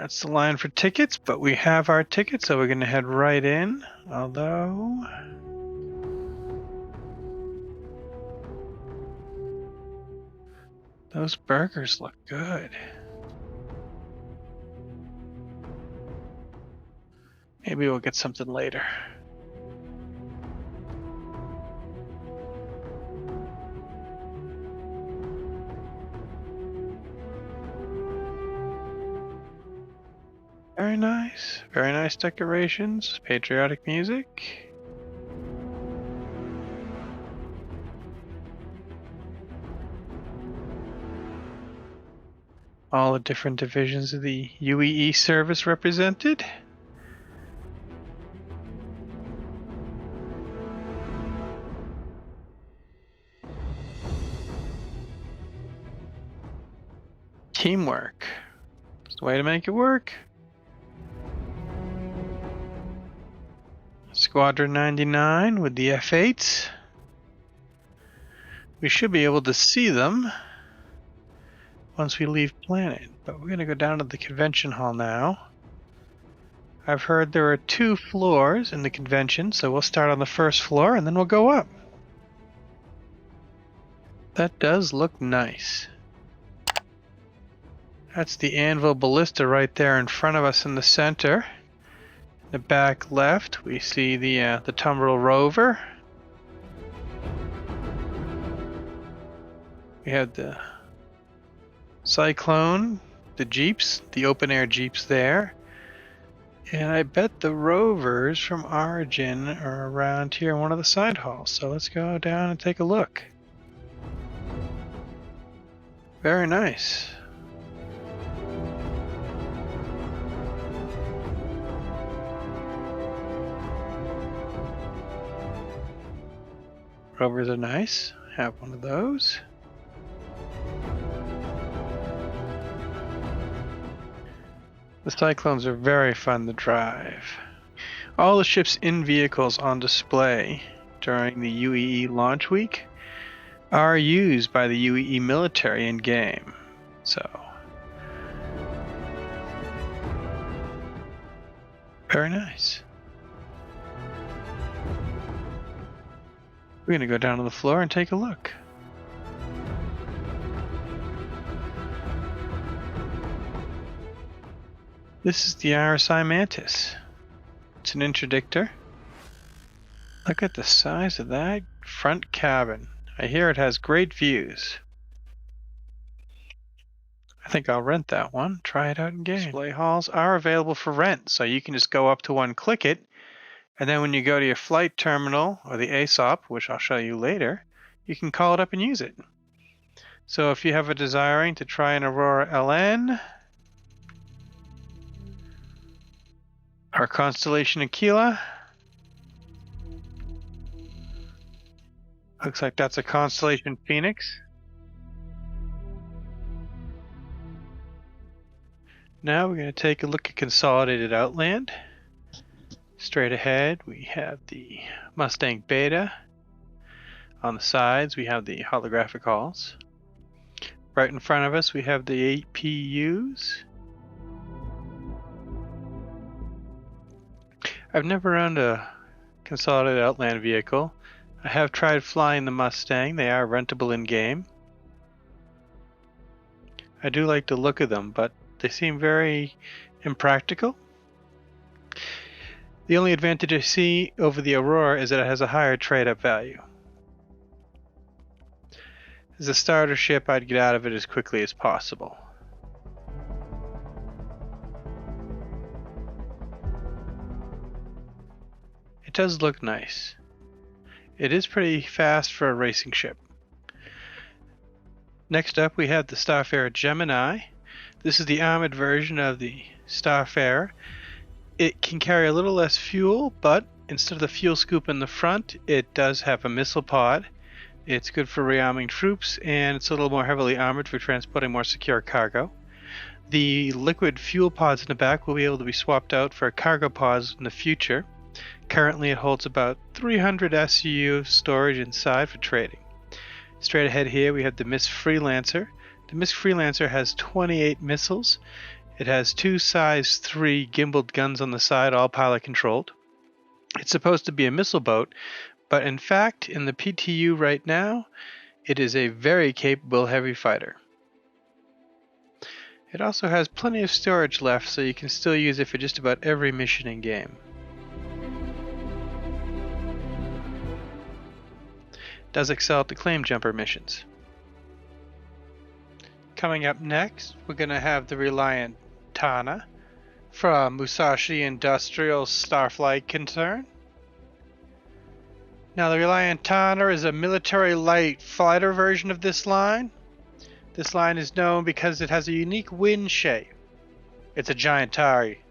That's the line for tickets, but we have our tickets, so we're going to head right in. Although... those burgers look good. Maybe we'll get something later. Very nice. Very nice decorations. Patriotic music. All the different divisions of the UEE service represented. Teamwork. It's the way to make it work. Squadron 99 with the F8s. We should be able to see them once we leave planet, but we're going to go down to the convention hall now. I've heard there are 2 floors in the convention, so we'll start on the first floor and then we'll go up. That does look nice. That's the Anvil Ballista right there in front of us in the center. In the back left, we see the Tumbril Rover. We have the Cyclone, the Jeeps, the open-air Jeeps there. And I bet the Rovers from Origin are around here in one of the side halls. So let's go down and take a look. Very nice. Rovers are nice. Have one of those. The Cyclones are very fun to drive. All the ships in vehicles on display during the UEE launch week are used by the UEE military in game. So, very nice. We're going to go down to the floor and take a look. This is the RSI Mantis. It's an interdictor. Look at the size of that front cabin. I hear it has great views. I think I'll rent that one. Try it out in game. Display halls are available for rent, so you can just go up to one, click it, and then when you go to your flight terminal or the ASOP, which I'll show you later, you can call it up and use it. So if you have a desiring to try an Aurora LN, our Constellation Aquila, looks like that's a Constellation Phoenix. Now we're going to take a look at Consolidated Outland. Straight ahead we have the Mustang Beta. On the sides we have the holographic halls. Right in front of us we have the APUs. I've never owned a Consolidated Outland vehicle. I have tried flying the Mustang. They are rentable in game. I do like the look of them, but they seem very impractical. The only advantage I see over the Aurora is that it has a higher trade-up value. As a starter ship, I'd get out of it as quickly as possible. It does look nice. It is pretty fast for a racing ship. Next up we have the Starfarer Gemini. This is the armored version of the Starfarer. It can carry a little less fuel, but instead of the fuel scoop in the front, it does have a missile pod. It's good for rearming troops, and it's a little more heavily armored for transporting more secure cargo. The liquid fuel pods in the back will be able to be swapped out for cargo pods in the future. Currently it holds about 300 SCU storage inside for trading. Straight ahead here we have the Miss Freelancer. The Miss Freelancer has 28 missiles It has two size 3 gimbaled guns on the side, all pilot controlled. It's supposed to be a missile boat, but in fact, in the PTU right now, it is a very capable heavy fighter. It also has plenty of storage left, so you can still use it for just about every mission in game. It does excel at the claim jumper missions. Coming up next, we're going to have the Reliant Tana from Musashi Industrial Starflight concern. Now, the Reliant Tana is a military light fighter version of this line. This line is known because it has a unique wing shape. It's a giant tari.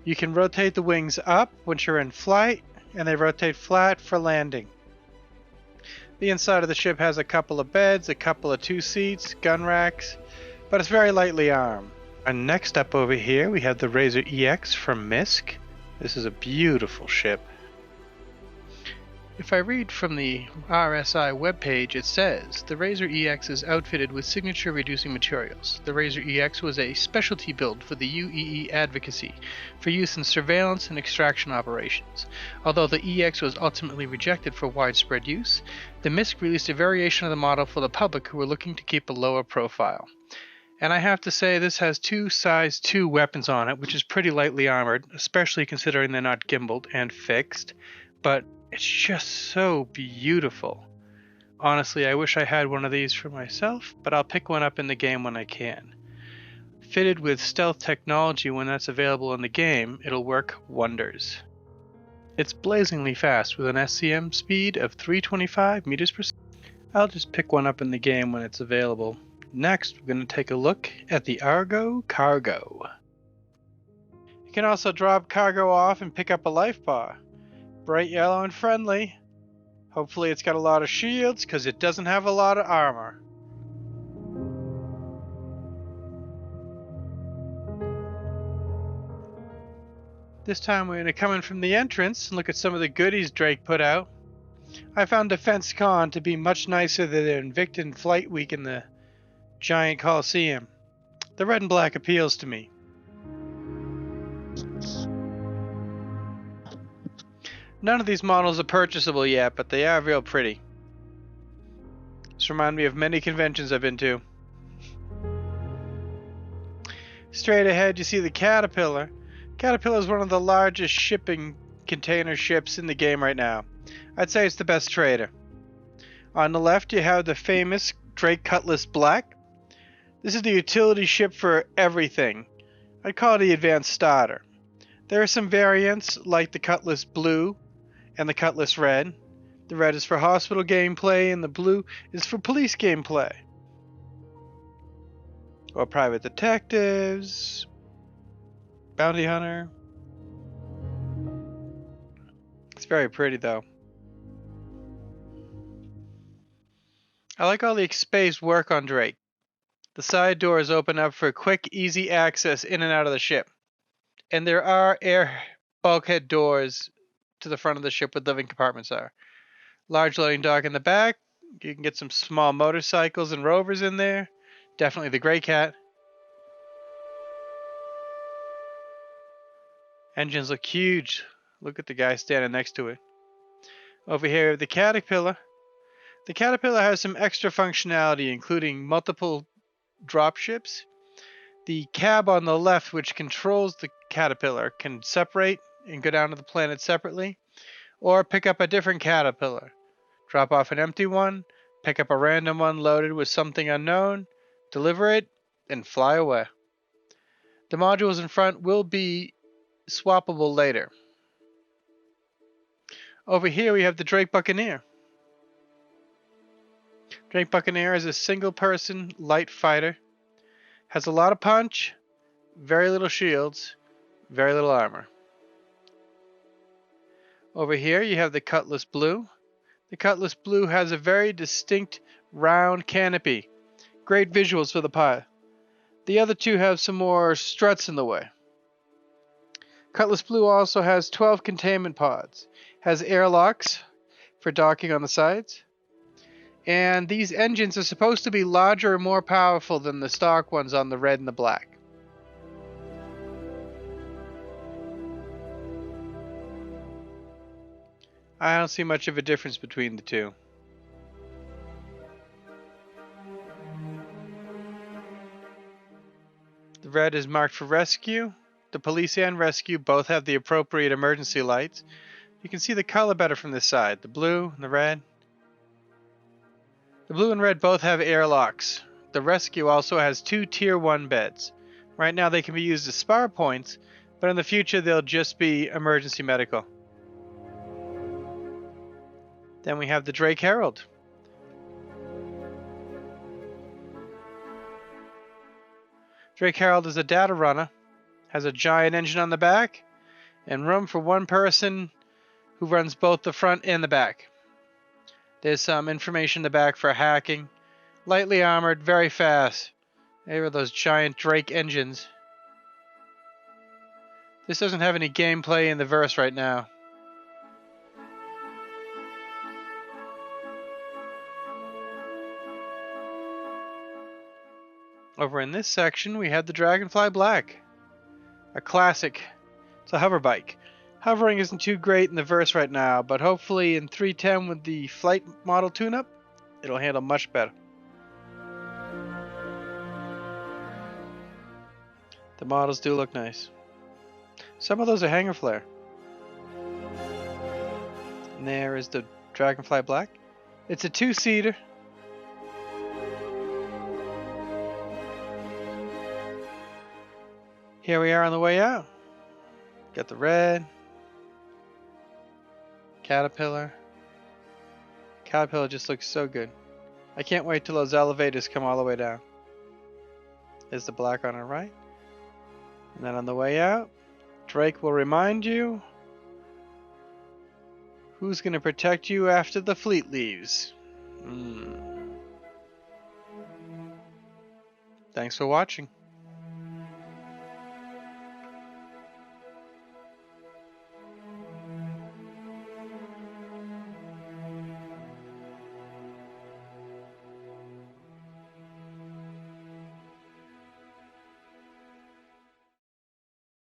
You can rotate the wings up once you're in flight, and they rotate flat for landing. The inside of the ship has a couple of beds, a couple of 2 seats, gun racks, but it's very lightly armed. And next up over here we have the Razor EX from MISC. This is a beautiful ship. If I read from the RSI webpage, it says, the Razor EX is outfitted with signature reducing materials. The Razor EX was a specialty build for the UEE advocacy for use in surveillance and extraction operations. Although the EX was ultimately rejected for widespread use, the MISC released a variation of the model for the public who were looking to keep a lower profile. And I have to say this has 2 size 2 weapons on it, which is pretty lightly armored, especially considering they're not gimbaled and fixed, but it's just so beautiful. Honestly, I wish I had one of these for myself, but I'll pick one up in the game when I can. Fitted with stealth technology when that's available in the game, it'll work wonders. It's blazingly fast with an SCM speed of 325 meters per second. I'll just pick one up in the game when it's available. Next, we're going to take a look at the Argo Cargo. You can also drop cargo off and pick up a life bar. Bright yellow and friendly. Hopefully it's got a lot of shields because it doesn't have a lot of armor. This time we're going to come in from the entrance and look at some of the goodies Drake put out. I found DefenseCon to be much nicer than their Invictus Flight week in the giant Coliseum. The red and black appeals to me. None of these models are purchasable yet, but they are real pretty. This reminds me of many conventions I've been to. Straight ahead you see the Caterpillar. Caterpillar is one of the largest shipping container ships in the game right now. I'd say it's the best trader. On the left you have the famous Drake Cutlass Black. This is the utility ship for everything. I'd call it the advanced starter. There are some variants like the Cutlass Blue and the Cutlass Red. The red is for hospital gameplay and the blue is for police gameplay. Or private detectives, bounty hunter. It's very pretty though. I like all the space work on Drake. The side doors open up for quick, easy access in and out of the ship. And there are air bulkhead doors to the front of the ship where living compartments are. Large loading dock in the back. You can get some small motorcycles and rovers in there. Definitely the Grey Cat. Engines look huge. Look at the guy standing next to it. Over here we have the Caterpillar. The Caterpillar has some extra functionality, including multiple drop ships. The cab on the left, which controls the Caterpillar, can separate and go down to the planet separately, or pick up a different Caterpillar. Drop off an empty one, pick up a random one loaded with something unknown, deliver it, and fly away. The modules in front will be swappable later. Over here we have the Drake Buccaneer. Drake Buccaneer is a single-person light fighter. Has a lot of punch, very little shields, very little armor. Over here you have the Cutlass Blue. The Cutlass Blue has a very distinct round canopy. Great visuals for the pilot. The other two have some more struts in the way. Cutlass Blue also has 12 containment pods. Has airlocks for docking on the sides. And these engines are supposed to be larger and more powerful than the stock ones on the red and the black. I don't see much of a difference between the two. The red is marked for rescue. The police and rescue both have the appropriate emergency lights. You can see the color better from this side. The blue and the red. The blue and red both have airlocks. The rescue also has 2 Tier 1 beds. Right now they can be used as spar points, but in the future they'll just be emergency medical. Then we have the Drake Herald. Drake Herald is a data runner, has a giant engine on the back, and room for one person who runs both the front and the back. There's some information in the back for hacking. Lightly armored, very fast. There are those giant Drake engines. This doesn't have any gameplay in the verse right now. Over in this section, we have the Dragonfly Black. A classic. It's a hover bike. Hovering isn't too great in the verse right now, but hopefully in 3.10 with the flight model tune-up, it'll handle much better. The models do look nice. Some of those are hanger flare. And there is the Dragonfly Black. It's a 2-seater. Here we are on the way out. Got the red. Caterpillar. Caterpillar just looks so good. I can't wait till those elevators come all the way down. There's the black on our right. And then on the way out, Drake will remind you who's going to protect you after the fleet leaves. Thanks for watching.